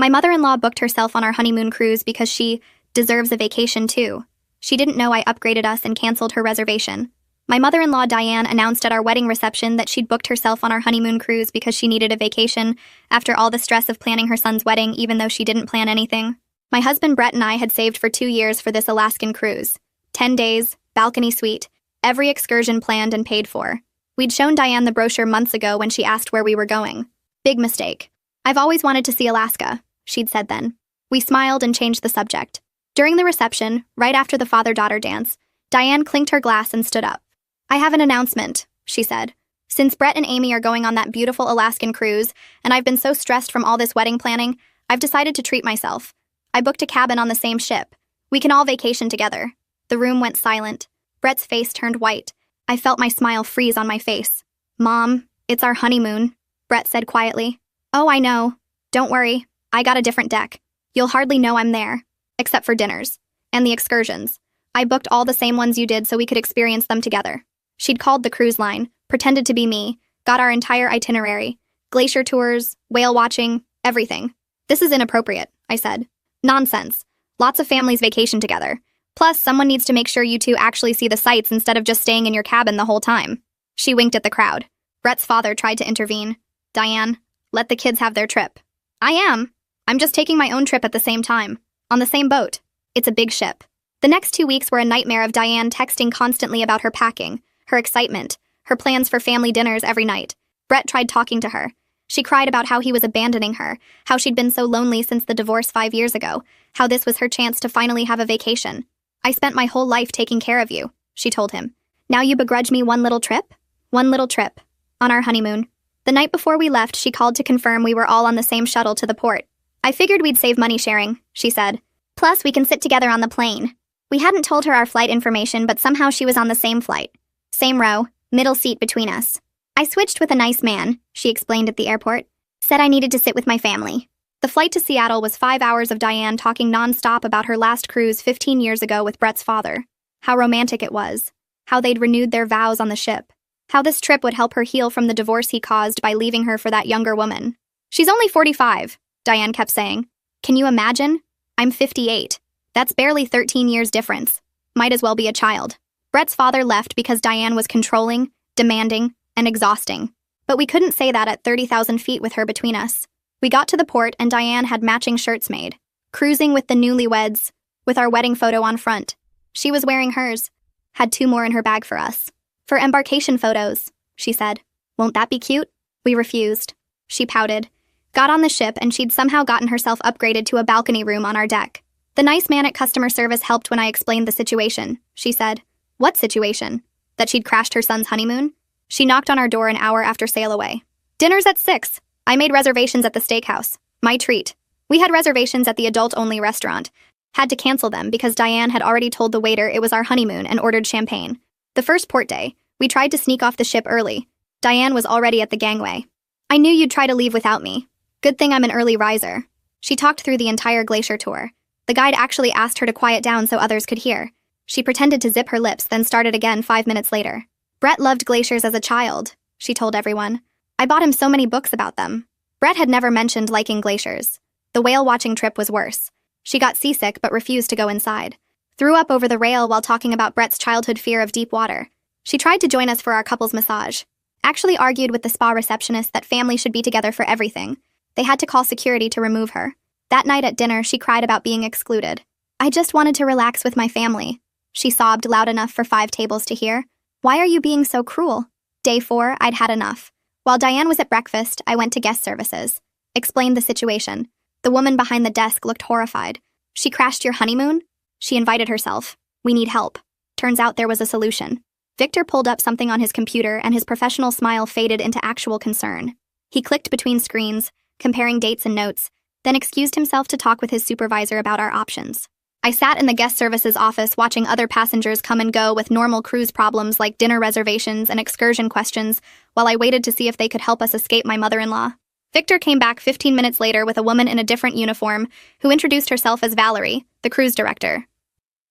My mother-in-law booked herself on our honeymoon cruise because she deserves a vacation too. She didn't know I upgraded us and canceled her reservation. My mother-in-law Diane announced at our wedding reception that she'd booked herself on our honeymoon cruise because she needed a vacation after all the stress of planning her son's wedding, even though she didn't plan anything. My husband Brett and I had saved for 2 years for this Alaskan cruise. 10 days, balcony suite, every excursion planned and paid for. We'd shown Diane the brochure months ago when she asked where we were going. Big mistake. I've always wanted to see Alaska, she'd said then. We smiled and changed the subject. During the reception, right after the father-daughter dance, Diane clinked her glass and stood up. I have an announcement, she said. Since Brett and Amy are going on that beautiful Alaskan cruise, and I've been so stressed from all this wedding planning, I've decided to treat myself. I booked a cabin on the same ship. We can all vacation together. The room went silent. Brett's face turned white. I felt my smile freeze on my face. Mom, it's our honeymoon, Brett said quietly. Oh, I know. Don't worry. I got a different deck. You'll hardly know I'm there, except for dinners and the excursions. I booked all the same ones you did so we could experience them together. She'd called the cruise line, pretended to be me, got our entire itinerary. Glacier tours, whale watching, everything. This is inappropriate, I said. Nonsense. Lots of families vacation together. Plus, someone needs to make sure you two actually see the sights instead of just staying in your cabin the whole time. She winked at the crowd. Brett's father tried to intervene. Diane, let the kids have their trip. I am. I'm just taking my own trip at the same time. On the same boat. It's a big ship. The next 2 weeks were a nightmare of Diane texting constantly about her packing, her excitement, her plans for family dinners every night. Brett tried talking to her. She cried about how he was abandoning her, how she'd been so lonely since the divorce 5 years ago, how this was her chance to finally have a vacation. I spent my whole life taking care of you, she told him. Now you begrudge me one little trip? One little trip. On our honeymoon. The night before we left, she called to confirm we were all on the same shuttle to the port. I figured we'd save money sharing, she said. Plus, we can sit together on the plane. We hadn't told her our flight information, but somehow she was on the same flight. Same row, middle seat between us. I switched with a nice man, she explained at the airport. Said I needed to sit with my family. The flight to Seattle was 5 hours of Diane talking nonstop about her last cruise 15 years ago with Brett's father. How romantic it was. How they'd renewed their vows on the ship. How this trip would help her heal from the divorce he caused by leaving her for that younger woman. She's only 45, Diane kept saying. Can you imagine? I'm 58. That's barely 13 years difference. Might as well be a child. Brett's father left because Diane was controlling, demanding, and exhausting. But we couldn't say that at 30,000 feet with her between us. We got to the port and Diane had matching shirts made. Cruising with the newlyweds, with our wedding photo on front. She was wearing hers. Had 2 more in her bag for us. For embarkation photos, she said. Won't that be cute? We refused. She pouted. Got on the ship and she'd somehow gotten herself upgraded to a balcony room on our deck. The nice man at customer service helped when I explained the situation, she said. What situation? That she'd crashed her son's honeymoon? She knocked on our door an hour after sail away. Dinner's at 6. I made reservations at the steakhouse. My treat. We had reservations at the adult-only restaurant. Had to cancel them because Diane had already told the waiter it was our honeymoon and ordered champagne. The first port day, we tried to sneak off the ship early. Diane was already at the gangway. I knew you'd try to leave without me. Good thing I'm an early riser. She talked through the entire glacier tour. The guide actually asked her to quiet down so others could hear. She pretended to zip her lips, then started again 5 minutes later. Brett loved glaciers as a child, she told everyone. I bought him so many books about them. Brett had never mentioned liking glaciers. The whale-watching trip was worse. She got seasick but refused to go inside. Threw up over the rail while talking about Brett's childhood fear of deep water. She tried to join us for our couple's massage. Actually argued with the spa receptionist that family should be together for everything. They had to call security to remove her. That night at dinner, she cried about being excluded. I just wanted to relax with my family. She sobbed loud enough for 5 tables to hear. Why are you being so cruel? Day 4, I'd had enough. While Diane was at breakfast, I went to guest services. Explained the situation. The woman behind the desk looked horrified. She crashed your honeymoon? She invited herself. We need help. Turns out there was a solution. Victor pulled up something on his computer and his professional smile faded into actual concern. He clicked between screens, comparing dates and notes, then excused himself to talk with his supervisor about our options. I sat in the guest services office watching other passengers come and go with normal cruise problems like dinner reservations and excursion questions while I waited to see if they could help us escape my mother-in-law. Victor came back 15 minutes later with a woman in a different uniform who introduced herself as Valerie, the cruise director.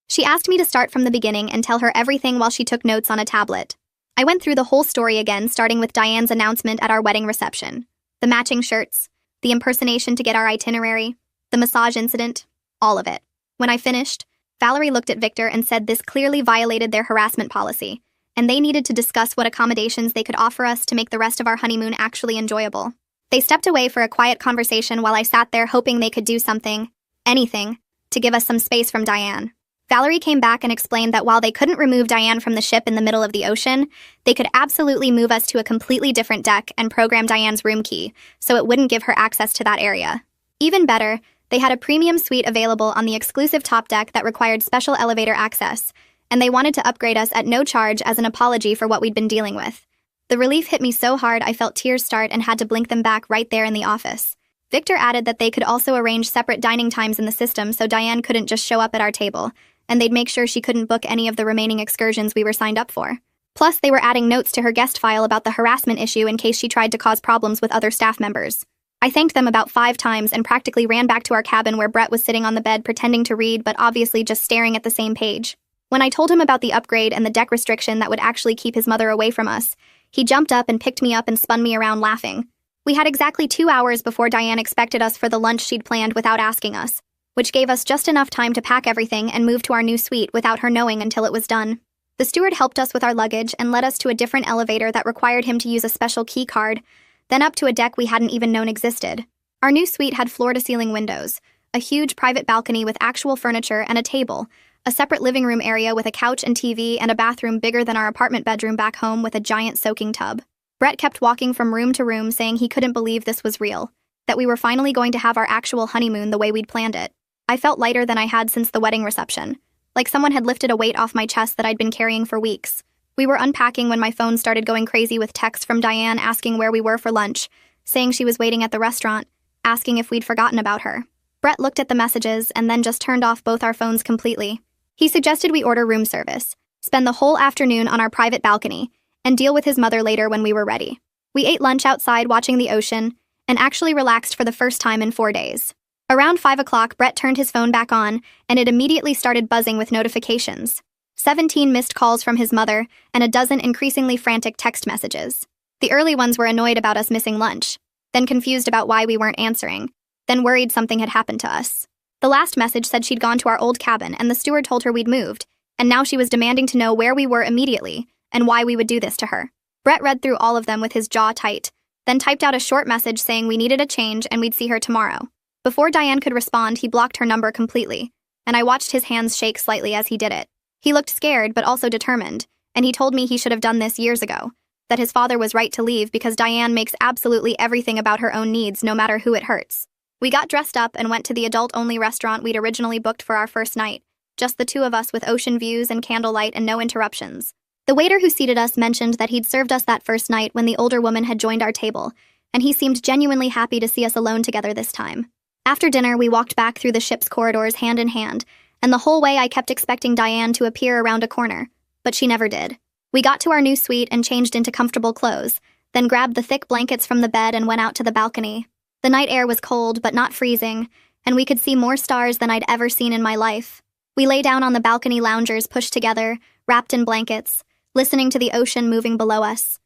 She asked me to start from the beginning and tell her everything while she took notes on a tablet. I went through the whole story again, starting with Diane's announcement at our wedding reception. The matching shirts, the impersonation to get our itinerary, the massage incident, all of it. When I finished, Valerie looked at Victor and said this clearly violated their harassment policy, and they needed to discuss what accommodations they could offer us to make the rest of our honeymoon actually enjoyable. They stepped away for a quiet conversation while I sat there hoping they could do something, anything, to give us some space from Diane. Valerie came back and explained that while they couldn't remove Diane from the ship in the middle of the ocean, they could absolutely move us to a completely different deck and program Diane's room key, so it wouldn't give her access to that area. Even better, they had a premium suite available on the exclusive top deck that required special elevator access, and they wanted to upgrade us at no charge as an apology for what we'd been dealing with. The relief hit me so hard I felt tears start and had to blink them back right there in the office. Victor added that they could also arrange separate dining times in the system so Diane couldn't just show up at our table, and they'd make sure she couldn't book any of the remaining excursions we were signed up for. Plus, they were adding notes to her guest file about the harassment issue in case she tried to cause problems with other staff members. I thanked them about 5 times and practically ran back to our cabin where Brett was sitting on the bed pretending to read but obviously just staring at the same page. When I told him about the upgrade and the deck restriction that would actually keep his mother away from us, he jumped up and picked me up and spun me around laughing. We had exactly 2 hours before Diane expected us for the lunch she'd planned without asking us, which gave us just enough time to pack everything and move to our new suite without her knowing until it was done. The steward helped us with our luggage and led us to a different elevator that required him to use a special key card, then up to a deck we hadn't even known existed. Our new suite had floor-to-ceiling windows, a huge private balcony with actual furniture and a table, a separate living room area with a couch and TV, and a bathroom bigger than our apartment bedroom back home with a giant soaking tub. Brett kept walking from room to room saying he couldn't believe this was real, that we were finally going to have our actual honeymoon the way we'd planned it. I felt lighter than I had since the wedding reception, like someone had lifted a weight off my chest that I'd been carrying for weeks. We were unpacking when my phone started going crazy with texts from Diane asking where we were for lunch, saying she was waiting at the restaurant, asking if we'd forgotten about her. Brett looked at the messages and then just turned off both our phones completely. He suggested we order room service, spend the whole afternoon on our private balcony, and deal with his mother later when we were ready. We ate lunch outside watching the ocean, and actually relaxed for the first time in 4 days. Around 5 o'clock, Brett turned his phone back on, and it immediately started buzzing with notifications. 17 missed calls from his mother, and a dozen increasingly frantic text messages. The early ones were annoyed about us missing lunch, then confused about why we weren't answering, then worried something had happened to us. The last message said she'd gone to our old cabin, and the steward told her we'd moved, and now she was demanding to know where we were immediately, and why we would do this to her. Brett read through all of them with his jaw tight, then typed out a short message saying we needed a change and we'd see her tomorrow. Before Diane could respond, he blocked her number completely, and I watched his hands shake slightly as he did it. He looked scared but also determined, and he told me he should have done this years ago, that his father was right to leave because Diane makes absolutely everything about her own needs no matter who it hurts. We got dressed up and went to the adult-only restaurant we'd originally booked for our first night, just the 2 of us with ocean views and candlelight and no interruptions. The waiter who seated us mentioned that he'd served us that first night when the older woman had joined our table, and he seemed genuinely happy to see us alone together this time. After dinner, we walked back through the ship's corridors hand in hand, and the whole way I kept expecting Diane to appear around a corner, but she never did. We got to our new suite and changed into comfortable clothes, then grabbed the thick blankets from the bed and went out to the balcony. The night air was cold but not freezing, and we could see more stars than I'd ever seen in my life. We lay down on the balcony loungers pushed together, wrapped in blankets, listening to the ocean moving below us.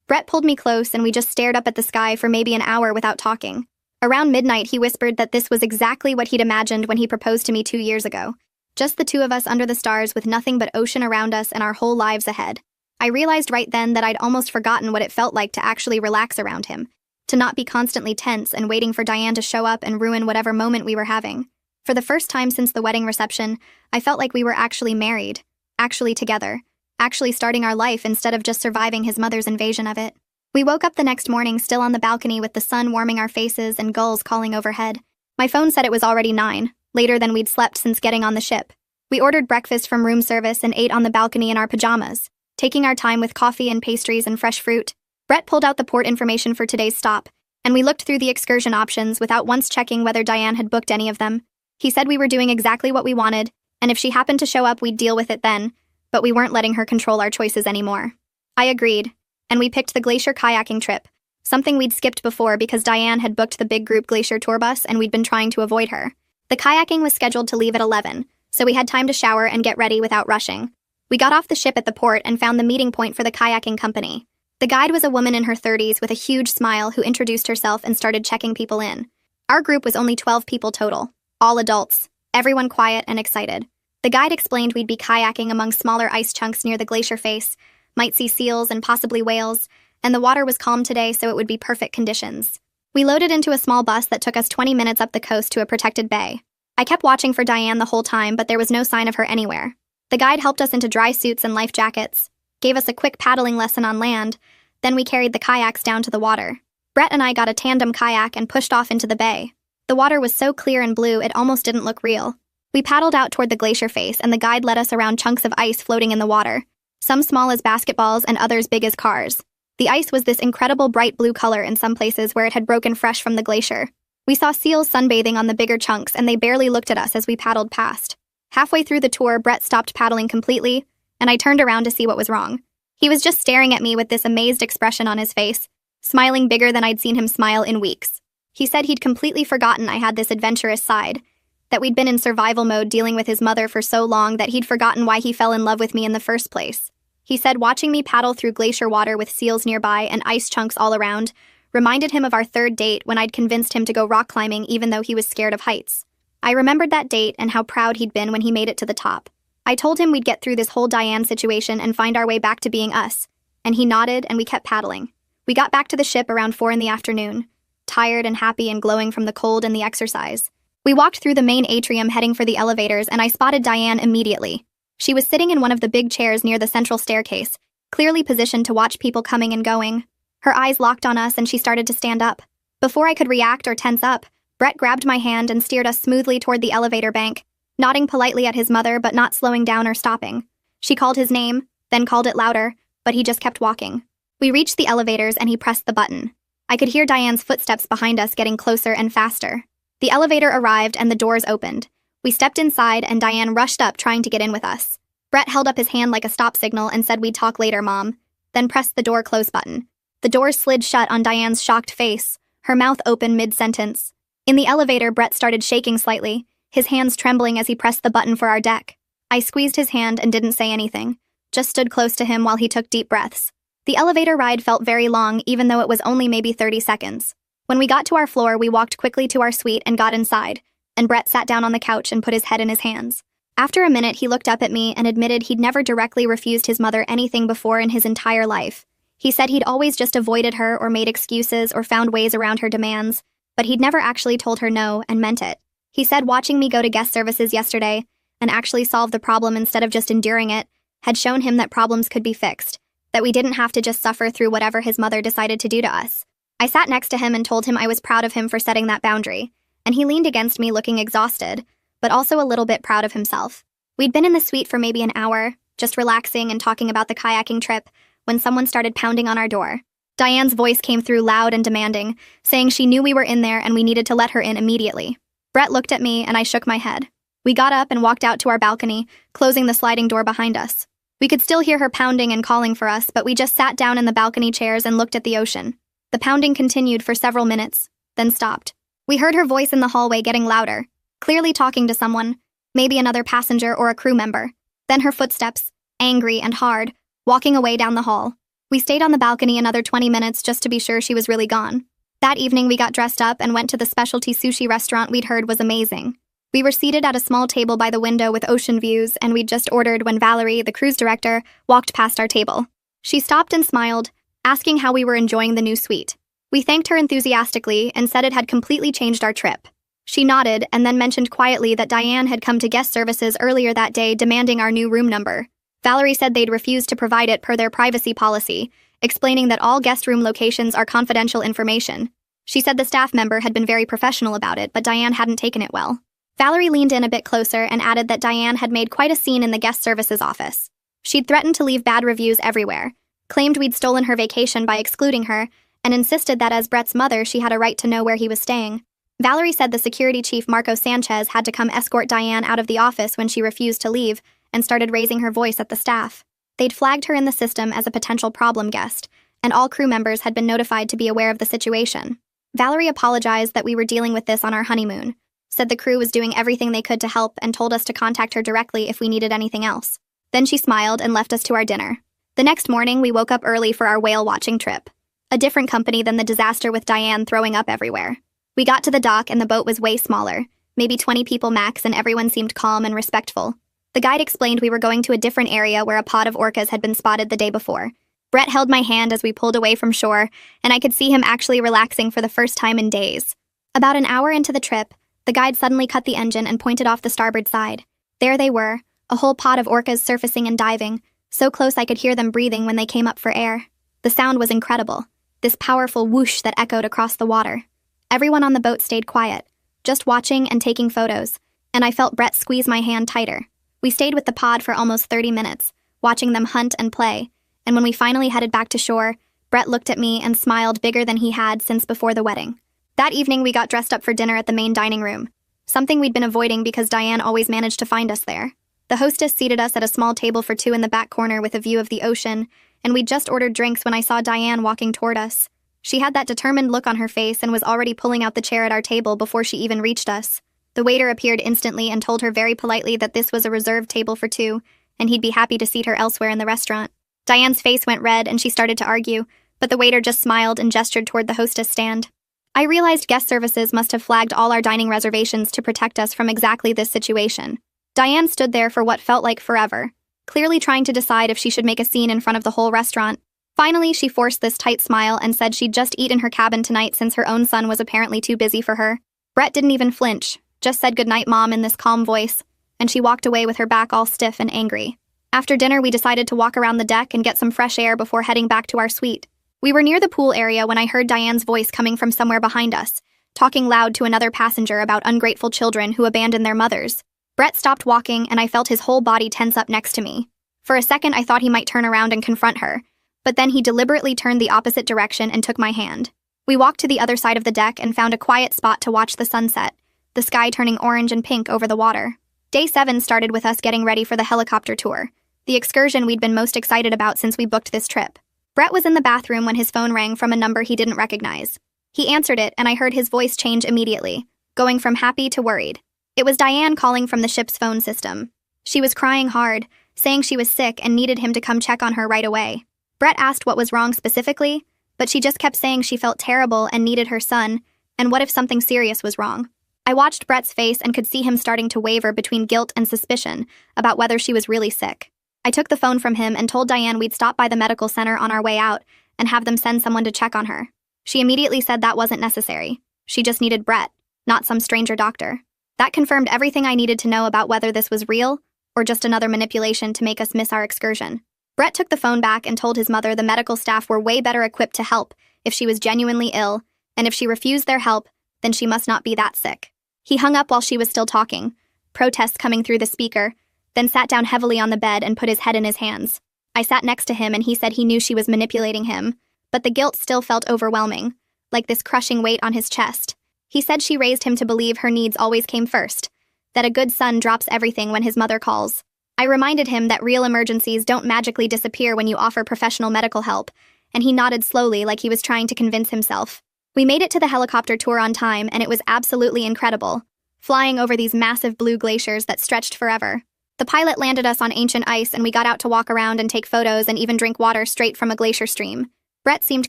Brett pulled me close and we just stared up at the sky for maybe an hour without talking. Around midnight, he whispered that this was exactly what he'd imagined when he proposed to me 2 years ago. Just the 2 of us under the stars with nothing but ocean around us and our whole lives ahead. I realized right then that I'd almost forgotten what it felt like to actually relax around him, to not be constantly tense and waiting for Diane to show up and ruin whatever moment we were having. For the first time since the wedding reception, I felt like we were actually married, actually together, actually starting our life instead of just surviving his mother's invasion of it. We woke up the next morning still on the balcony with the sun warming our faces and gulls calling overhead. My phone said it was already 9, later than we'd slept since getting on the ship. We ordered breakfast from room service and ate on the balcony in our pajamas, taking our time with coffee and pastries and fresh fruit. Brett pulled out the port information for today's stop, and we looked through the excursion options without once checking whether Diane had booked any of them. He said we were doing exactly what we wanted, and if she happened to show up, we'd deal with it then, but we weren't letting her control our choices anymore. I agreed, and we picked the glacier kayaking trip, something we'd skipped before because Diane had booked the big group glacier tour bus and we'd been trying to avoid her. The kayaking was scheduled to leave at 11, so we had time to shower and get ready without rushing. We got off the ship at the port and found the meeting point for the kayaking company. The guide was a woman in her 30s with a huge smile who introduced herself and started checking people in. Our group was only 12 people total, all adults, everyone quiet and excited. The guide explained we'd be kayaking among smaller ice chunks near the glacier face, might see seals and possibly whales, and the water was calm today, so it would be perfect conditions. We loaded into a small bus that took us 20 minutes up the coast to a protected bay. I kept watching for Diane the whole time, but there was no sign of her anywhere. The guide helped us into dry suits and life jackets, gave us a quick paddling lesson on land, then we carried the kayaks down to the water. Brett and I got a tandem kayak and pushed off into the bay. The water was so clear and blue it almost didn't look real. We paddled out toward the glacier face, and the guide led us around chunks of ice floating in the water, some small as basketballs and others big as cars. The ice was this incredible bright blue color in some places where it had broken fresh from the glacier. We saw seals sunbathing on the bigger chunks, and they barely looked at us as we paddled past. Halfway through the tour, Brett stopped paddling completely, and I turned around to see what was wrong. He was just staring at me with this amazed expression on his face, smiling bigger than I'd seen him smile in weeks. He said he'd completely forgotten I had this adventurous side, that we'd been in survival mode dealing with his mother for so long that he'd forgotten why he fell in love with me in the first place. He said watching me paddle through glacier water with seals nearby and ice chunks all around reminded him of our third date when I'd convinced him to go rock climbing even though he was scared of heights. I remembered that date and how proud he'd been when he made it to the top. I told him we'd get through this whole Diane situation and find our way back to being us, and he nodded and we kept paddling. We got back to the ship around 4 in the afternoon, tired and happy and glowing from the cold and the exercise. We walked through the main atrium heading for the elevators, and I spotted Diane immediately. She was sitting in one of the big chairs near the central staircase, clearly positioned to watch people coming and going. Her eyes locked on us and she started to stand up. Before I could react or tense up, Brett grabbed my hand and steered us smoothly toward the elevator bank, nodding politely at his mother but not slowing down or stopping. She called his name, then called it louder, but he just kept walking. We reached the elevators and he pressed the button. I could hear Diane's footsteps behind us getting closer and faster. The elevator arrived and the doors opened. We stepped inside and Diane rushed up trying to get in with us. Brett held up his hand like a stop signal and said we'd talk later, Mom, then pressed the door close button. The door slid shut on Diane's shocked face, her mouth open mid-sentence. In the elevator, Brett started shaking slightly, his hands trembling as he pressed the button for our deck. I squeezed his hand and didn't say anything, just stood close to him while he took deep breaths. The elevator ride felt very long, even though it was only maybe 30 seconds. When we got to our floor, we walked quickly to our suite and got inside, and Brett sat down on the couch and put his head in his hands. After a minute, he looked up at me and admitted he'd never directly refused his mother anything before in his entire life. He said he'd always just avoided her or made excuses or found ways around her demands, but he'd never actually told her no and meant it. He said watching me go to guest services yesterday and actually solve the problem instead of just enduring it had shown him that problems could be fixed, that we didn't have to just suffer through whatever his mother decided to do to us. I sat next to him and told him I was proud of him for setting that boundary, and he leaned against me looking exhausted, but also a little bit proud of himself. We'd been in the suite for maybe an hour, just relaxing and talking about the kayaking trip, when someone started pounding on our door. Diane's voice came through loud and demanding, saying she knew we were in there and we needed to let her in immediately. Brett looked at me and I shook my head. We got up and walked out to our balcony, closing the sliding door behind us. We could still hear her pounding and calling for us, but we just sat down in the balcony chairs and looked at the ocean. The pounding continued for several minutes, then stopped. We heard her voice in the hallway getting louder, clearly talking to someone, maybe another passenger or a crew member. Then her footsteps, angry and hard, walking away down the hall. We stayed on the balcony another 20 minutes just to be sure she was really gone. That evening we got dressed up and went to the specialty sushi restaurant we'd heard was amazing. We were seated at a small table by the window with ocean views, and we'd just ordered when Valerie, the cruise director, walked past our table. She stopped and smiled, asking how we were enjoying the new suite. We thanked her enthusiastically and said it had completely changed our trip. She nodded and then mentioned quietly that Diane had come to guest services earlier that day demanding our new room number. Valerie said they'd refused to provide it per their privacy policy, explaining that all guest room locations are confidential information. She said the staff member had been very professional about it, but Diane hadn't taken it well. Valerie leaned in a bit closer and added that Diane had made quite a scene in the guest services office. She'd threatened to leave bad reviews everywhere, claimed we'd stolen her vacation by excluding her, and insisted that as Brett's mother she had a right to know where he was staying. Valerie said the security chief Marco Sanchez had to come escort Diane out of the office when she refused to leave and started raising her voice at the staff. They'd flagged her in the system as a potential problem guest, and all crew members had been notified to be aware of the situation. Valerie apologized that we were dealing with this on our honeymoon, said the crew was doing everything they could to help, and told us to contact her directly if we needed anything else. Then she smiled and left us to our dinner. The next morning, we woke up early for our whale watching trip. A different company than the disaster with Diane throwing up everywhere. We got to the dock and the boat was way smaller, maybe 20 people max, and everyone seemed calm and respectful. The guide explained we were going to a different area where a pod of orcas had been spotted the day before. Brett held my hand as we pulled away from shore, and I could see him actually relaxing for the first time in days. About an hour into the trip, the guide suddenly cut the engine and pointed off the starboard side. There they were, a whole pod of orcas surfacing and diving, so close I could hear them breathing when they came up for air. The sound was incredible, this powerful whoosh that echoed across the water. Everyone on the boat stayed quiet, just watching and taking photos, and I felt Brett squeeze my hand tighter. We stayed with the pod for almost 30 minutes, watching them hunt and play, and when we finally headed back to shore, Brett looked at me and smiled bigger than he had since before the wedding. That evening, we got dressed up for dinner at the main dining room, something we'd been avoiding because Diane always managed to find us there. The hostess seated us at a small table for two in the back corner with a view of the ocean, and we'd just ordered drinks when I saw Diane walking toward us. She had that determined look on her face and was already pulling out the chair at our table before she even reached us. The waiter appeared instantly and told her very politely that this was a reserved table for two, and he'd be happy to seat her elsewhere in the restaurant. Diane's face went red and she started to argue, but the waiter just smiled and gestured toward the hostess stand. I realized guest services must have flagged all our dining reservations to protect us from exactly this situation. Diane stood there for what felt like forever, clearly trying to decide if she should make a scene in front of the whole restaurant. Finally, she forced this tight smile and said she'd just eat in her cabin tonight since her own son was apparently too busy for her. Brett didn't even flinch, just said goodnight, Mom, in this calm voice, and she walked away with her back all stiff and angry. After dinner, we decided to walk around the deck and get some fresh air before heading back to our suite. We were near the pool area when I heard Diane's voice coming from somewhere behind us, talking loud to another passenger about ungrateful children who abandon their mothers. Brett stopped walking, and I felt his whole body tense up next to me. For a second, I thought he might turn around and confront her, but then he deliberately turned the opposite direction and took my hand. We walked to the other side of the deck and found a quiet spot to watch the sunset, the sky turning orange and pink over the water. Day 7 started with us getting ready for the helicopter tour, the excursion we'd been most excited about since we booked this trip. Brett was in the bathroom when his phone rang from a number he didn't recognize. He answered it, and I heard his voice change immediately, going from happy to worried. It was Diane calling from the ship's phone system. She was crying hard, saying she was sick and needed him to come check on her right away. Brett asked what was wrong specifically, but she just kept saying she felt terrible and needed her son, and what if something serious was wrong? I watched Brett's face and could see him starting to waver between guilt and suspicion about whether she was really sick. I took the phone from him and told Diane we'd stop by the medical center on our way out and have them send someone to check on her. She immediately said that wasn't necessary. She just needed Brett, not some stranger doctor. That confirmed everything I needed to know about whether this was real or just another manipulation to make us miss our excursion. Brett took the phone back and told his mother the medical staff were way better equipped to help if she was genuinely ill, and if she refused their help, then she must not be that sick. He hung up while she was still talking, protests coming through the speaker, then sat down heavily on the bed and put his head in his hands. I sat next to him and he said he knew she was manipulating him, but the guilt still felt overwhelming, like this crushing weight on his chest. He said she raised him to believe her needs always came first, that a good son drops everything when his mother calls. I reminded him that real emergencies don't magically disappear when you offer professional medical help, and he nodded slowly like he was trying to convince himself. We made it to the helicopter tour on time, and it was absolutely incredible, flying over these massive blue glaciers that stretched forever. The pilot landed us on ancient ice, and we got out to walk around and take photos and even drink water straight from a glacier stream. Brett seemed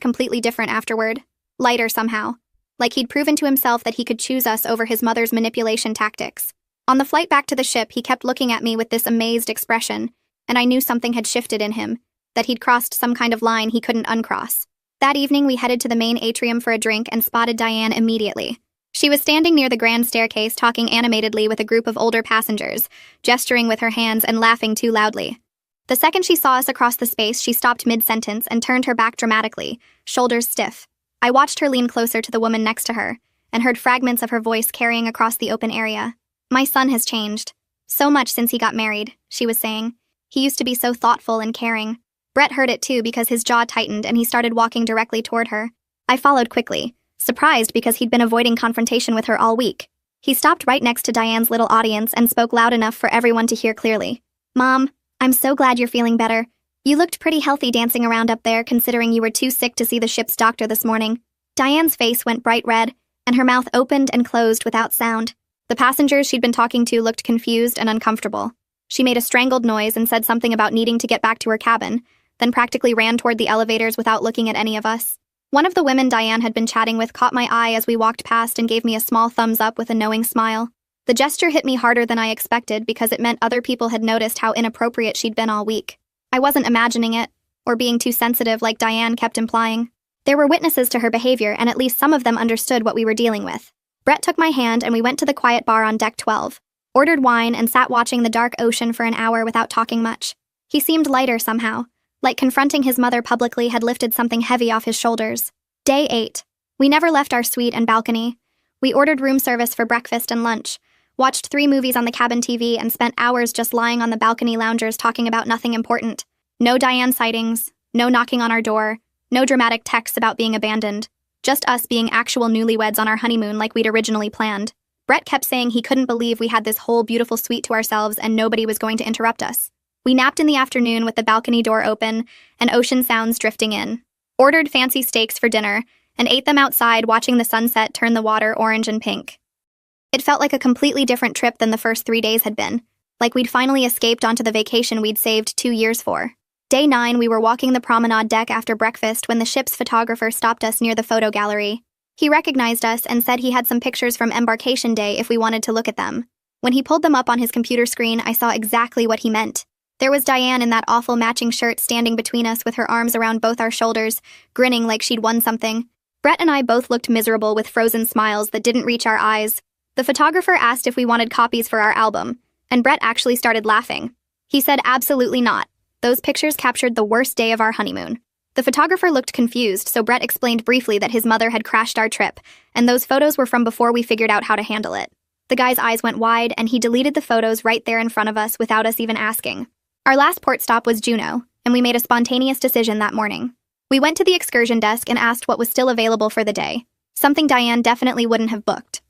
completely different afterward, lighter somehow, like he'd proven to himself that he could choose us over his mother's manipulation tactics. On the flight back to the ship, he kept looking at me with this amazed expression, and I knew something had shifted in him, that he'd crossed some kind of line he couldn't uncross. That evening, we headed to the main atrium for a drink and spotted Diane immediately. She was standing near the grand staircase talking animatedly with a group of older passengers, gesturing with her hands and laughing too loudly. The second she saw us across the space, she stopped mid-sentence and turned her back dramatically, shoulders stiff. I watched her lean closer to the woman next to her, and heard fragments of her voice carrying across the open area. My son has changed. So much since he got married, she was saying. He used to be so thoughtful and caring. Brett heard it too because his jaw tightened and he started walking directly toward her. I followed quickly, surprised because he'd been avoiding confrontation with her all week. He stopped right next to Diane's little audience and spoke loud enough for everyone to hear clearly. Mom, I'm so glad you're feeling better. You looked pretty healthy dancing around up there considering you were too sick to see the ship's doctor this morning. Diane's face went bright red, and her mouth opened and closed without sound. The passengers she'd been talking to looked confused and uncomfortable. She made a strangled noise and said something about needing to get back to her cabin, then practically ran toward the elevators without looking at any of us. One of the women Diane had been chatting with caught my eye as we walked past and gave me a small thumbs up with a knowing smile. The gesture hit me harder than I expected because it meant other people had noticed how inappropriate she'd been all week. I wasn't imagining it, or being too sensitive like Diane kept implying. There were witnesses to her behavior, and at least some of them understood what we were dealing with. Brett took my hand and we went to the quiet bar on deck 12, ordered wine, and sat watching the dark ocean for an hour without talking much. He seemed lighter somehow, like confronting his mother publicly had lifted something heavy off his shoulders. Day 8. We never left our suite and balcony. We ordered room service for breakfast and lunch, watched 3 movies on the cabin TV, and spent hours just lying on the balcony loungers talking about nothing important. No Diane sightings, no knocking on our door, no dramatic texts about being abandoned. Just us being actual newlyweds on our honeymoon like we'd originally planned. Brett kept saying he couldn't believe we had this whole beautiful suite to ourselves and nobody was going to interrupt us. We napped in the afternoon with the balcony door open and ocean sounds drifting in. Ordered fancy steaks for dinner, and ate them outside watching the sunset turn the water orange and pink. It felt like a completely different trip than the first 3 days had been, like we'd finally escaped onto the vacation we'd saved 2 years for. Day 9, we were walking the promenade deck after breakfast when the ship's photographer stopped us near the photo gallery. He recognized us and said he had some pictures from embarkation day if we wanted to look at them. When he pulled them up on his computer screen, I saw exactly what he meant. There was Diane in that awful matching shirt standing between us with her arms around both our shoulders, grinning like she'd won something. Brett and I both looked miserable with frozen smiles that didn't reach our eyes. The photographer asked if we wanted copies for our album, and Brett actually started laughing. He said absolutely not. Those pictures captured the worst day of our honeymoon. The photographer looked confused, so Brett explained briefly that his mother had crashed our trip, and those photos were from before we figured out how to handle it. The guy's eyes went wide, and he deleted the photos right there in front of us without us even asking. Our last port stop was Juneau, and we made a spontaneous decision that morning. We went to the excursion desk and asked what was still available for the day, something Diane definitely wouldn't have booked.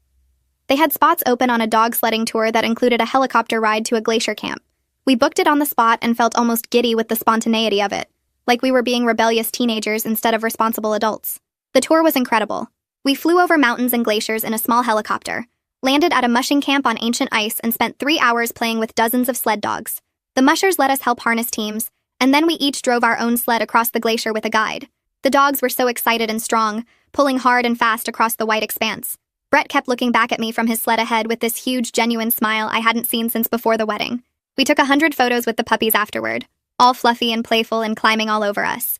They had spots open on a dog sledding tour that included a helicopter ride to a glacier camp. We booked it on the spot and felt almost giddy with the spontaneity of it, like we were being rebellious teenagers instead of responsible adults. The tour was incredible. We flew over mountains and glaciers in a small helicopter, landed at a mushing camp on ancient ice, and spent 3 hours playing with dozens of sled dogs. The mushers let us help harness teams, and then we each drove our own sled across the glacier with a guide. The dogs were so excited and strong, pulling hard and fast across the white expanse. Brett kept looking back at me from his sled ahead with this huge, genuine smile I hadn't seen since before the wedding. We took 100 photos with the puppies afterward, all fluffy and playful and climbing all over us.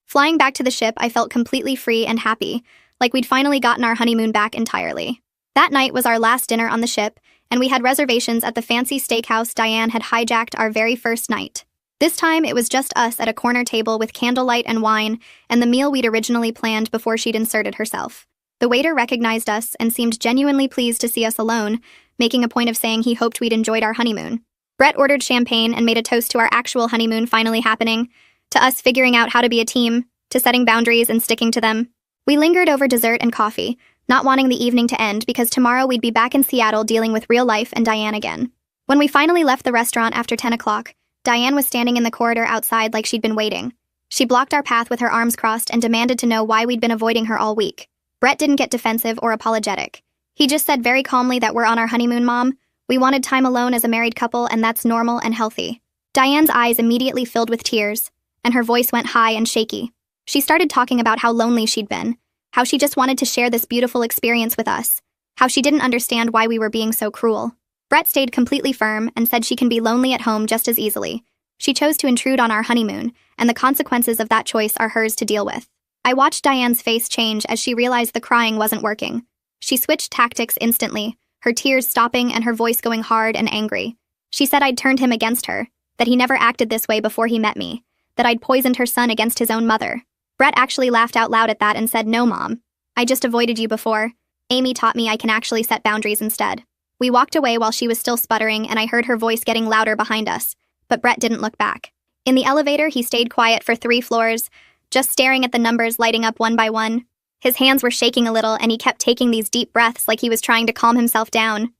Flying back to the ship, I felt completely free and happy, like we'd finally gotten our honeymoon back entirely. That night was our last dinner on the ship, and we had reservations at the fancy steakhouse Diane had hijacked our very first night. This time, it was just us at a corner table with candlelight and wine, and the meal we'd originally planned before she'd inserted herself. The waiter recognized us and seemed genuinely pleased to see us alone, making a point of saying he hoped we'd enjoyed our honeymoon. Brett ordered champagne and made a toast to our actual honeymoon finally happening, to us figuring out how to be a team, to setting boundaries and sticking to them. We lingered over dessert and coffee, not wanting the evening to end because tomorrow we'd be back in Seattle dealing with real life and Diane again. When we finally left the restaurant after 10 o'clock, Diane was standing in the corridor outside like she'd been waiting. She blocked our path with her arms crossed and demanded to know why we'd been avoiding her all week. Brett didn't get defensive or apologetic. He just said very calmly that we're on our honeymoon, Mom. We wanted time alone as a married couple, and that's normal and healthy. Diane's eyes immediately filled with tears, and her voice went high and shaky. She started talking about how lonely she'd been, how she just wanted to share this beautiful experience with us, how she didn't understand why we were being so cruel. Brett stayed completely firm and said she can be lonely at home just as easily. She chose to intrude on our honeymoon, and the consequences of that choice are hers to deal with. I watched Diane's face change as she realized the crying wasn't working. She switched tactics instantly, her tears stopping and her voice going hard and angry. She said I'd turned him against her, that he never acted this way before he met me, that I'd poisoned her son against his own mother. Brett actually laughed out loud at that and said, "No, Mom. I just avoided you before. Amy taught me I can actually set boundaries instead." We walked away while she was still sputtering, and I heard her voice getting louder behind us, but Brett didn't look back. In the elevator, he stayed quiet for 3 floors, just staring at the numbers lighting up one by one. His hands were shaking a little, and he kept taking these deep breaths like he was trying to calm himself down.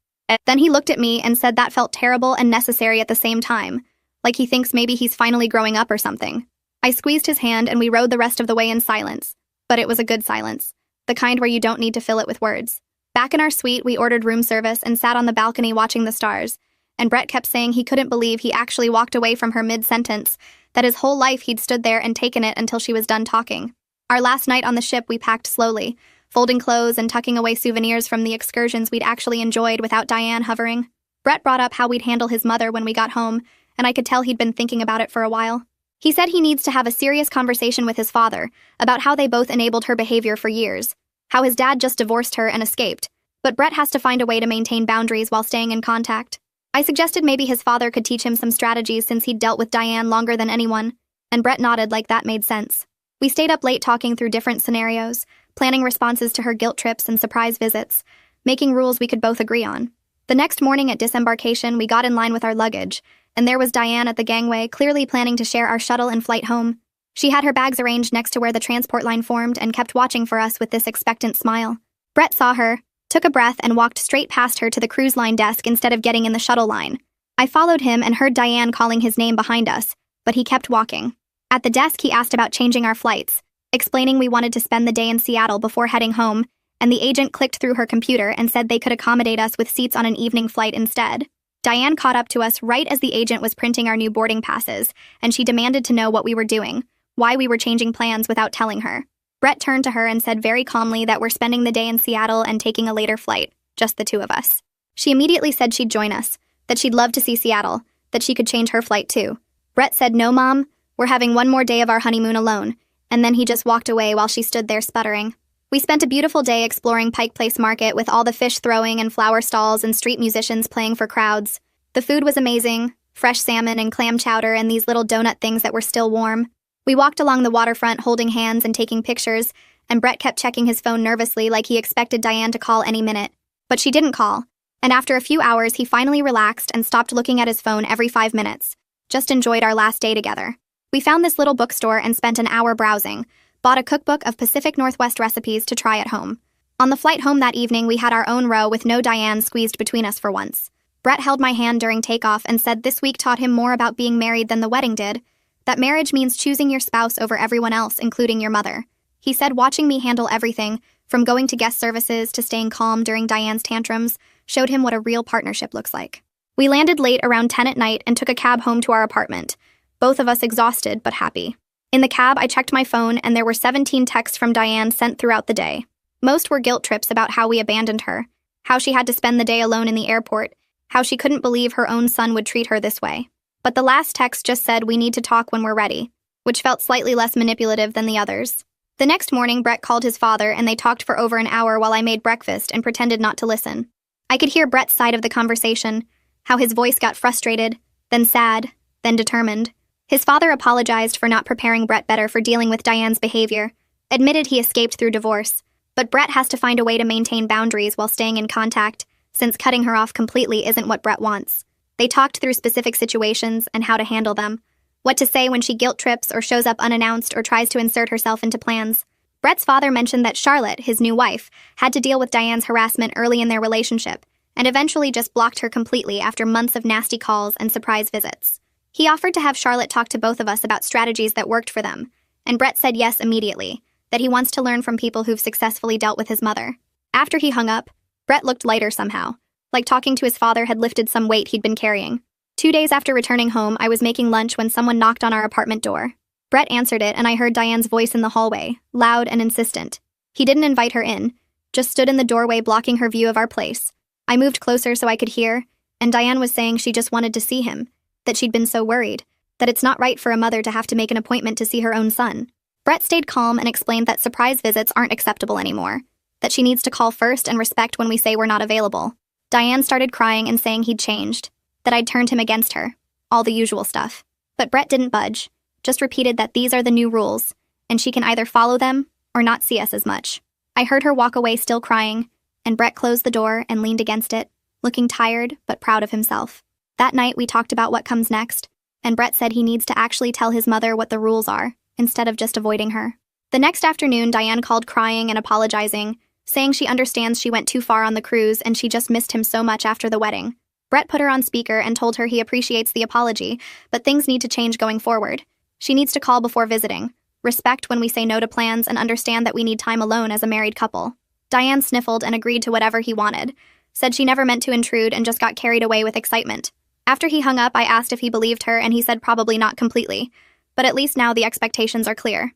Then he looked at me and said that felt terrible and necessary at the same time, like he thinks maybe he's finally growing up or something. I squeezed his hand and we rode the rest of the way in silence, but it was a good silence, the kind where you don't need to fill it with words. Back in our suite, we ordered room service and sat on the balcony watching the stars, and Brett kept saying he couldn't believe he actually walked away from her mid-sentence, that his whole life he'd stood there and taken it until she was done talking. Our last night on the ship, we packed slowly, folding clothes and tucking away souvenirs from the excursions we'd actually enjoyed without Diane hovering. Brett brought up how we'd handle his mother when we got home, and I could tell he'd been thinking about it for a while. He said he needs to have a serious conversation with his father about how they both enabled her behavior for years, how his dad just divorced her and escaped, but Brett has to find a way to maintain boundaries while staying in contact. I suggested maybe his father could teach him some strategies since he'd dealt with Diane longer than anyone, and Brett nodded like that made sense. We stayed up late talking through different scenarios, planning responses to her guilt trips and surprise visits, making rules we could both agree on. The next morning at disembarkation, we got in line with our luggage, and there was Diane at the gangway, clearly planning to share our shuttle and flight home. She had her bags arranged next to where the transport line formed and kept watching for us with this expectant smile. Brett saw her, took a breath, and walked straight past her to the cruise line desk instead of getting in the shuttle line. I followed him and heard Diane calling his name behind us, but he kept walking. At the desk, he asked about changing our flights, explaining we wanted to spend the day in Seattle before heading home, and the agent clicked through her computer and said they could accommodate us with seats on an evening flight instead. Diane caught up to us right as the agent was printing our new boarding passes, and she demanded to know what we were doing, why we were changing plans without telling her. Brett turned to her and said very calmly that we're spending the day in Seattle and taking a later flight, just the two of us. She immediately said she'd join us, that she'd love to see Seattle, that she could change her flight too. Brett said, "No, Mom, we're having one more day of our honeymoon alone," and then he just walked away while she stood there sputtering. We spent a beautiful day exploring Pike Place Market with all the fish throwing and flower stalls and street musicians playing for crowds. The food was amazing, fresh salmon and clam chowder and these little donut things that were still warm. We walked along the waterfront holding hands and taking pictures, and Brett kept checking his phone nervously like he expected Diane to call any minute. But she didn't call, and after a few hours he finally relaxed and stopped looking at his phone every 5 minutes. Just enjoyed our last day together. We found this little bookstore and spent an hour browsing, bought a cookbook of Pacific Northwest recipes to try at home. On the flight home that evening, we had our own row with no Diane squeezed between us for once. Brett held my hand during takeoff and said this week taught him more about being married than the wedding did, that marriage means choosing your spouse over everyone else, including your mother. He said watching me handle everything, from going to guest services to staying calm during Diane's tantrums, showed him what a real partnership looks like. We landed late around 10 at night and took a cab home to our apartment, both of us exhausted but happy. In the cab, I checked my phone and there were 17 texts from Diane sent throughout the day. Most were guilt trips about how we abandoned her, how she had to spend the day alone in the airport, how she couldn't believe her own son would treat her this way. But the last text just said we need to talk when we're ready, which felt slightly less manipulative than the others. The next morning, Brett called his father and they talked for over an hour while I made breakfast and pretended not to listen. I could hear Brett's side of the conversation, how his voice got frustrated, then sad, then determined. His father apologized for not preparing Brett better for dealing with Diane's behavior, admitted he escaped through divorce, but Brett has to find a way to maintain boundaries while staying in contact, since cutting her off completely isn't what Brett wants. They talked through specific situations and how to handle them, what to say when she guilt trips or shows up unannounced or tries to insert herself into plans. Brett's father mentioned that Charlotte, his new wife, had to deal with Diane's harassment early in their relationship, and eventually just blocked her completely after months of nasty calls and surprise visits. He offered to have Charlotte talk to both of us about strategies that worked for them, and Brett said yes immediately, that he wants to learn from people who've successfully dealt with his mother. After he hung up, Brett looked lighter somehow, like talking to his father had lifted some weight he'd been carrying. 2 days after returning home, I was making lunch when someone knocked on our apartment door. Brett answered it, and I heard Diane's voice in the hallway, loud and insistent. He didn't invite her in, just stood in the doorway blocking her view of our place. I moved closer so I could hear, and Diane was saying she just wanted to see him, that she'd been so worried, that it's not right for a mother to have to make an appointment to see her own son. Brett stayed calm and explained that surprise visits aren't acceptable anymore, that she needs to call first and respect when we say we're not available. Diane started crying and saying he'd changed, that I'd turned him against her, all the usual stuff. But Brett didn't budge, just repeated that these are the new rules, and she can either follow them or not see us as much. I heard her walk away still crying, and Brett closed the door and leaned against it, looking tired but proud of himself. That night, we talked about what comes next, and Brett said he needs to actually tell his mother what the rules are, instead of just avoiding her. The next afternoon, Diane called crying and apologizing, saying she understands she went too far on the cruise and she just missed him so much after the wedding. Brett put her on speaker and told her he appreciates the apology, but things need to change going forward. She needs to call before visiting, respect when we say no to plans, and understand that we need time alone as a married couple. Diane sniffled and agreed to whatever he wanted, said she never meant to intrude and just got carried away with excitement. After he hung up, I asked if he believed her, and he said probably not completely, but at least now the expectations are clear.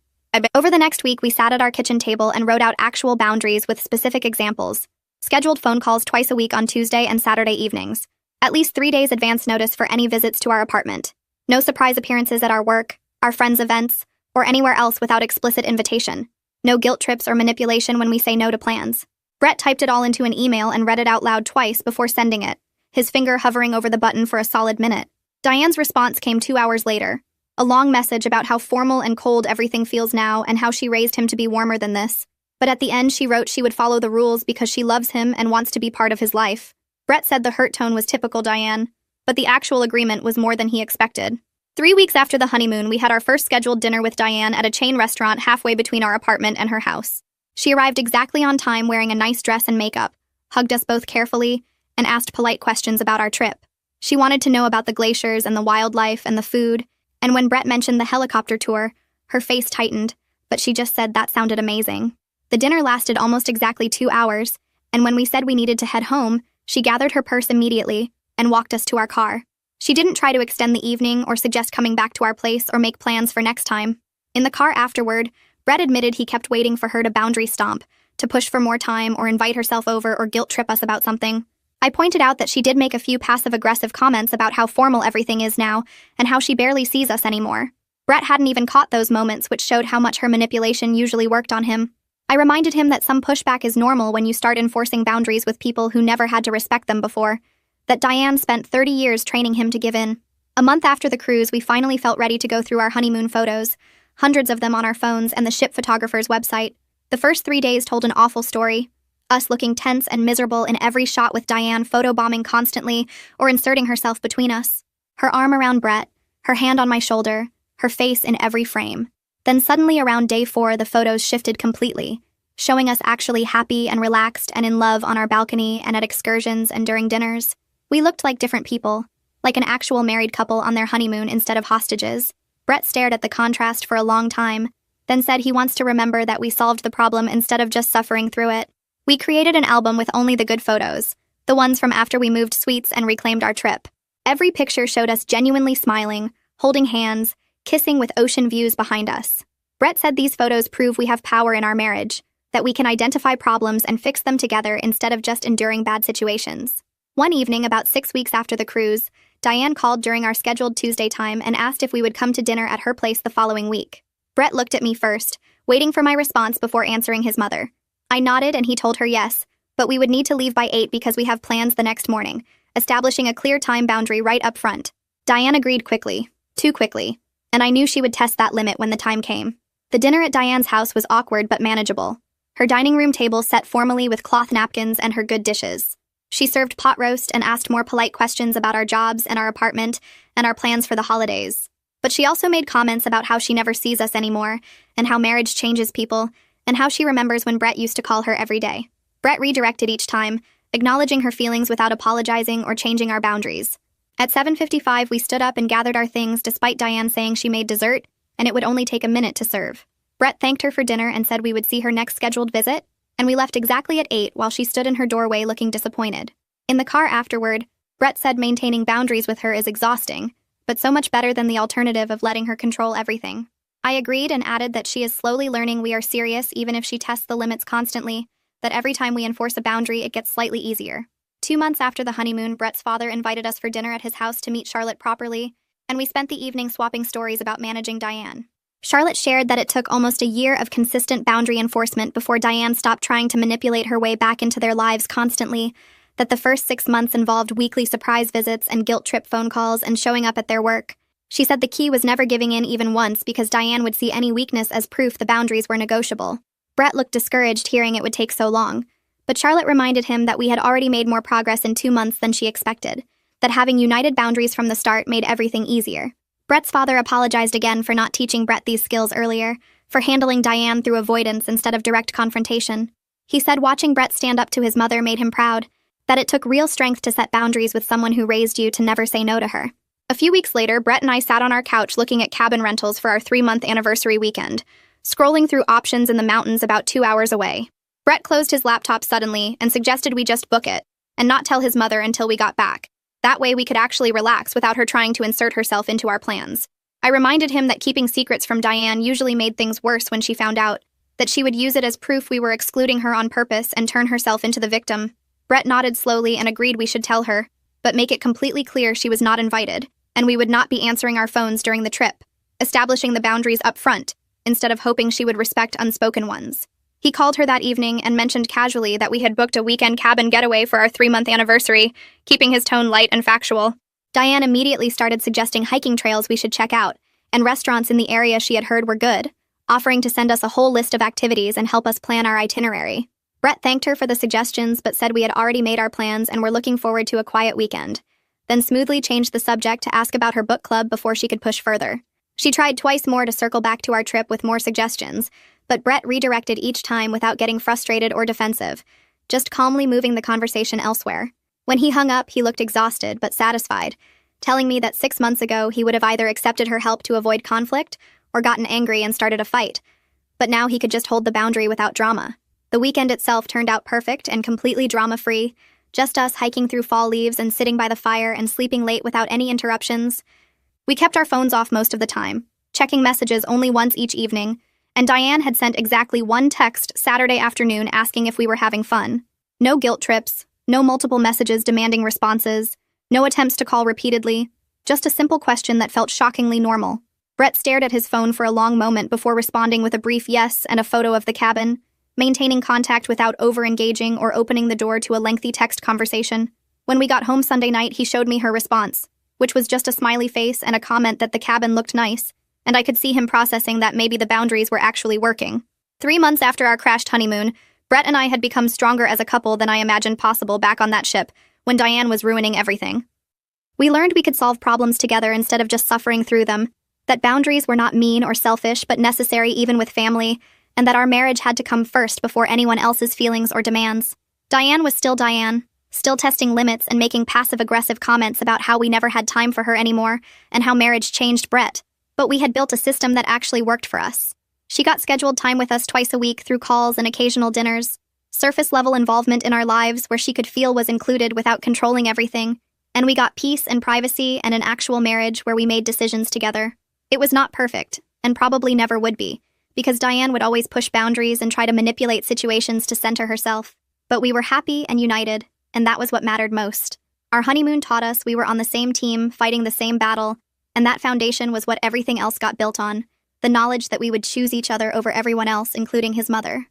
Over the next week, we sat at our kitchen table and wrote out actual boundaries with specific examples. Scheduled phone calls twice a week on Tuesday and Saturday evenings. At least 3 days advance notice for any visits to our apartment. No surprise appearances at our work, our friends' events, or anywhere else without explicit invitation. No guilt trips or manipulation when we say no to plans. Brett typed it all into an email and read it out loud twice before sending it, his finger hovering over the button for a solid minute. Diane's response came 2 hours later. A long message about how formal and cold everything feels now and how she raised him to be warmer than this. But at the end, she wrote she would follow the rules because she loves him and wants to be part of his life. Brett said the hurt tone was typical Diane, but the actual agreement was more than he expected. 3 weeks after the honeymoon, we had our first scheduled dinner with Diane at a chain restaurant halfway between our apartment and her house. She arrived exactly on time wearing a nice dress and makeup, hugged us both carefully, and asked polite questions about our trip. She wanted to know about the glaciers and the wildlife and the food, and when Brett mentioned the helicopter tour, her face tightened, but she just said that sounded amazing. The dinner lasted almost exactly 2 hours, and when we said we needed to head home, she gathered her purse immediately and walked us to our car. She didn't try to extend the evening or suggest coming back to our place or make plans for next time. In the car afterward, Brett admitted he kept waiting for her to boundary stomp, to push for more time or invite herself over or guilt trip us about something. I pointed out that she did make a few passive-aggressive comments about how formal everything is now and how she barely sees us anymore. Brett hadn't even caught those moments, which showed how much her manipulation usually worked on him. I reminded him that some pushback is normal when you start enforcing boundaries with people who never had to respect them before, that Diane spent 30 years training him to give in. A month after the cruise, we finally felt ready to go through our honeymoon photos, hundreds of them on our phones and the ship photographer's website. The first 3 days told an awful story. Us looking tense and miserable in every shot with Diane photobombing constantly or inserting herself between us. Her arm around Brett, her hand on my shoulder, her face in every frame. Then suddenly around day 4, the photos shifted completely, showing us actually happy and relaxed and in love on our balcony and at excursions and during dinners. We looked like different people, like an actual married couple on their honeymoon instead of hostages. Brett stared at the contrast for a long time, then said he wants to remember that we solved the problem instead of just suffering through it. We created an album with only the good photos, the ones from after we moved suites and reclaimed our trip. Every picture showed us genuinely smiling, holding hands, kissing with ocean views behind us. Brett said these photos prove we have power in our marriage, that we can identify problems and fix them together instead of just enduring bad situations. One evening, about 6 weeks after the cruise, Diane called during our scheduled Tuesday time and asked if we would come to dinner at her place the following week. Brett looked at me first, waiting for my response before answering his mother. I nodded and he told her yes, but we would need to leave by 8 because we have plans the next morning, establishing a clear time boundary right up front. Diane agreed quickly, too quickly, and I knew she would test that limit when the time came. The dinner at Diane's house was awkward but manageable. Her dining room table set formally with cloth napkins and her good dishes. She served pot roast and asked more polite questions about our jobs and our apartment and our plans for the holidays. But she also made comments about how she never sees us anymore and how marriage changes people and how she remembers when Brett used to call her every day. Brett redirected each time, acknowledging her feelings without apologizing or changing our boundaries. At 7:55, we stood up and gathered our things despite Diane saying she made dessert and it would only take a minute to serve. Brett thanked her for dinner and said we would see her next scheduled visit, and we left exactly at 8 while she stood in her doorway looking disappointed. In the car afterward, Brett said maintaining boundaries with her is exhausting, but so much better than the alternative of letting her control everything. I agreed and added that she is slowly learning we are serious even if she tests the limits constantly, that every time we enforce a boundary it gets slightly easier. 2 months after the honeymoon, Brett's father invited us for dinner at his house to meet Charlotte properly, and we spent the evening swapping stories about managing Diane. Charlotte shared that it took almost a year of consistent boundary enforcement before Diane stopped trying to manipulate her way back into their lives constantly, that the first 6 months involved weekly surprise visits and guilt trip phone calls and showing up at their work. She said the key was never giving in even once because Diane would see any weakness as proof the boundaries were negotiable. Brett looked discouraged hearing it would take so long, but Charlotte reminded him that we had already made more progress in 2 months than she expected, that having united boundaries from the start made everything easier. Brett's father apologized again for not teaching Brett these skills earlier, for handling Diane through avoidance instead of direct confrontation. He said watching Brett stand up to his mother made him proud, that it took real strength to set boundaries with someone who raised you to never say no to her. A few weeks later, Brett and I sat on our couch looking at cabin rentals for our 3-month anniversary weekend, scrolling through options in the mountains about 2 hours away. Brett closed his laptop suddenly and suggested we just book it, and not tell his mother until we got back. That way we could actually relax without her trying to insert herself into our plans. I reminded him that keeping secrets from Diane usually made things worse when she found out, that she would use it as proof we were excluding her on purpose and turn herself into the victim. Brett nodded slowly and agreed we should tell her, but make it completely clear she was not invited, and we would not be answering our phones during the trip, establishing the boundaries up front, instead of hoping she would respect unspoken ones. He called her that evening and mentioned casually that we had booked a weekend cabin getaway for our 3-month anniversary, keeping his tone light and factual. Diane immediately started suggesting hiking trails we should check out, and restaurants in the area she had heard were good, offering to send us a whole list of activities and help us plan our itinerary. Brett thanked her for the suggestions but said we had already made our plans and were looking forward to a quiet weekend, then smoothly changed the subject to ask about her book club before she could push further. She tried twice more to circle back to our trip with more suggestions, but Brett redirected each time without getting frustrated or defensive, just calmly moving the conversation elsewhere. When he hung up, he looked exhausted but satisfied, telling me that 6 months ago he would have either accepted her help to avoid conflict or gotten angry and started a fight, but now he could just hold the boundary without drama. The weekend itself turned out perfect and completely drama-free, just us hiking through fall leaves and sitting by the fire and sleeping late without any interruptions. We kept our phones off most of the time, checking messages only once each evening, and Diane had sent exactly one text Saturday afternoon asking if we were having fun. No guilt trips, no multiple messages demanding responses, no attempts to call repeatedly, just a simple question that felt shockingly normal. Brett stared at his phone for a long moment before responding with a brief yes and a photo of the cabin, maintaining contact without over-engaging or opening the door to a lengthy text conversation. When we got home Sunday night, he showed me her response, which was just a smiley face and a comment that the cabin looked nice, and I could see him processing that maybe the boundaries were actually working. 3 months after our crashed honeymoon, Brett and I had become stronger as a couple than I imagined possible back on that ship, when Diane was ruining everything. We learned we could solve problems together instead of just suffering through them, that boundaries were not mean or selfish but necessary even with family, and that our marriage had to come first before anyone else's feelings or demands. Diane was still Diane, still testing limits and making passive-aggressive comments about how we never had time for her anymore and how marriage changed Brett, but we had built a system that actually worked for us. She got scheduled time with us twice a week through calls and occasional dinners, surface-level involvement in our lives where she could feel was included without controlling everything, and we got peace and privacy and an actual marriage where we made decisions together. It was not perfect, and probably never would be, because Diane would always push boundaries and try to manipulate situations to center herself. But we were happy and united, and that was what mattered most. Our honeymoon taught us we were on the same team, fighting the same battle, and that foundation was what everything else got built on, the knowledge that we would choose each other over everyone else, including his mother.